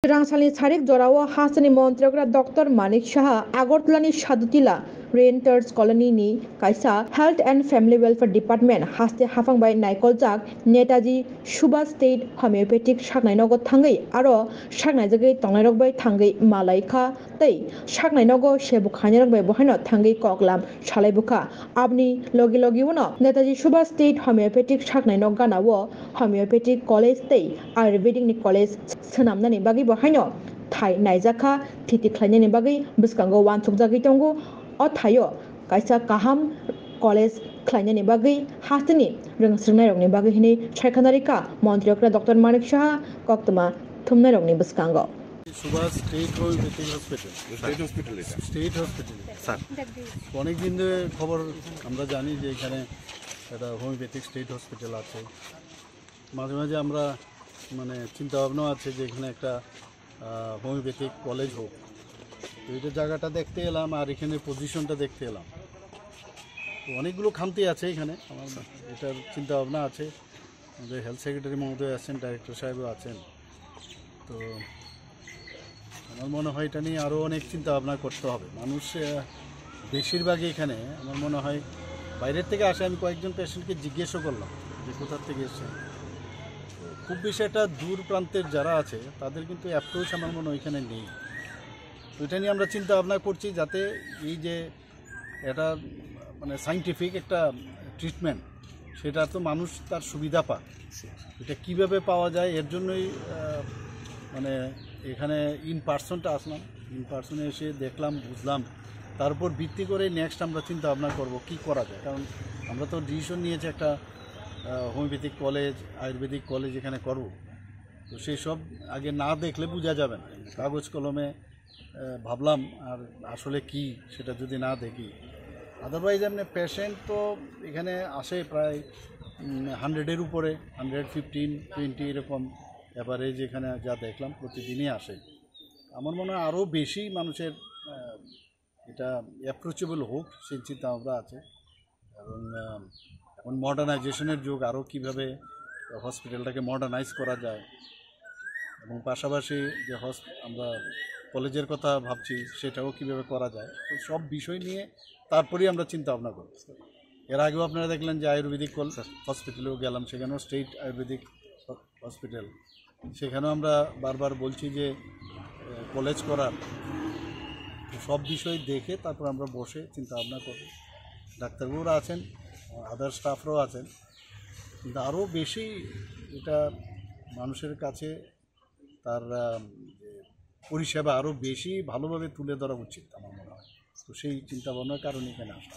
रांसालनि सारिक जराव हासनि मन्त्रिग्रा डॉक्टर मानिक शाह आगरतलानि सादुतिला रेन्टार्स कॉलोनी कायसा health and family welfare department हास्ते हाफांबाय नायकलजाक नेताजी सुभाष स्टेट होमियोपैथिक सागनायनगो थांगै आरो सागनायजगै तंनायरगबाय थांगै मालायखा तै सागनायनगो सेबुखानिरगबाय बहायनो थांगै कगलाम सालायबुखा आबनि लगे लगे उनो नेताजी सुभाष स्टेट होमियोपैथिक सागनायनग गानावो होमियोपैथिक कॉलेज तै आयुर्वेदिक कॉलेज सोनामनानै बागै बहायनो थाइ नायजाखा थिति ख्लायनायनि बागै बिस्कांगो वानसुकजागै दंगो थायो कायसा काहाम कॉलेज ख्लायनायनि बागै हास्तिनि रोंस्रिंनायरगनि बागै हिनै सायखानारिका मन्त्रिग्रा डॉक्टर मानिक शाह कक्तमा थुमनायरगनि बिस्कांगो Subhash state homeopathic hospital state hospital sir অনেক দিন ধরে খবর আমরা জানি যে এখানে একটা হোমিওপ্যাথিক স্টেট হসপিটাল আছে মাঝে মাঝে আমরা মানে চিন্তা ভাবনাও আছে যে এখানে একটা হোমিওপ্যাথিক কলেজ হোক তো এটা জায়গাটা দেখতে এলাম আর এখানে পজিশনটা দেখতে এলাম তো অনেকগুলো খামতি আছে এখানে আমার এটার চিন্তা ভাবনা আছে আমাদের হেলথ সেক্রেটারি মহোদয় আছেন ডাইরেক্টর সাহেবও আছেন তো আমার মনে হয় এটা নিয়ে আরও অনেক চিন্তা ভাবনা করতে হবে মানুষ বেশিরভাগই এখানে আমার মনে হয় বাইরের থেকে আসে আমি কয়েকজন পেশেন্টকে জিজ্ঞেসও করলাম যে কোথার থেকে এসে খুব বেশি একটা দূর প্রান্তের যারা আছে তাদের কিন্তু অ্যাপ্রোচ আমার মনে হয় এখানে নেই তো এটা নিয়ে আমরা চিন্তা ভাবনা করছি যাতে এই যে এটা মানে সায়েন্টিফিক একটা ট্রিটমেন্ট সেটা তো মানুষ তার সুবিধা পায় এটা কীভাবে পাওয়া যায় এর জন্যই মানে এখানে ইন পার্সনটা আসলাম ইন পার্সনে এসে দেখলাম বুঝলাম তারপর ভিত্তি করে নেক্সট আমরা চিন্তা ভাবনা করব কী করা যায় কারণ আমরা তো ডিসিশন নিয়েছি একটা হোমিওপ্যাথিক কলেজ আয়ুর্বেদিক কলেজ এখানে করব তো সেই সব আগে না দেখলে বোঝা যাবে না কাগজ কলমে ভাবলাম আর আসলে কি সেটা যদি না দেখি আদারওয়াইজ এমনি পেশেন্ট তো এখানে আসে প্রায় 100-এর উপরে 115-20 এরকম অ্যাভারেজ এখানে যা দেখলাম প্রতিদিনই আসে আমার মনে হয় আরও বেশি মানুষের এটা অ্যাপ্রোচেবল হোক সেই চিন্তা ভাবনা আছে এবং এখন মডার্নাইজেশনের যুগ আরও কীভাবে হসপিটালটাকে মডার্নাইজ করা যায় এবং পাশাপাশি যে আমরা কলেজের কথা ভাবছি সেটাও কীভাবে করা যায় তো সব বিষয় নিয়ে তারপরেই আমরা চিন্তা ভাবনা করি এর আগেও আপনারা দেখলেন যে আয়ুর্বেদিক হসপিটালেও গেলাম সেখানেও স্টেট আয়ুর্বেদিক হসপিটাল সেখানেও আমরা বারবার বলছি যে কলেজ করার সব বিষয় দেখে তারপর আমরা বসে চিন্তা ভাবনা করি ডাক্তারবাবুরা আছেন আদার স্টাফরাও আছেন কিন্তু আরও বেশি এটা মানুষের কাছে তার পরিষেবা আরও বেশি ভালোভাবে তুলে ধরা উচিত আমার মনে হয় তো সেই চিন্তা ভাবনার কারণে এখানে আসা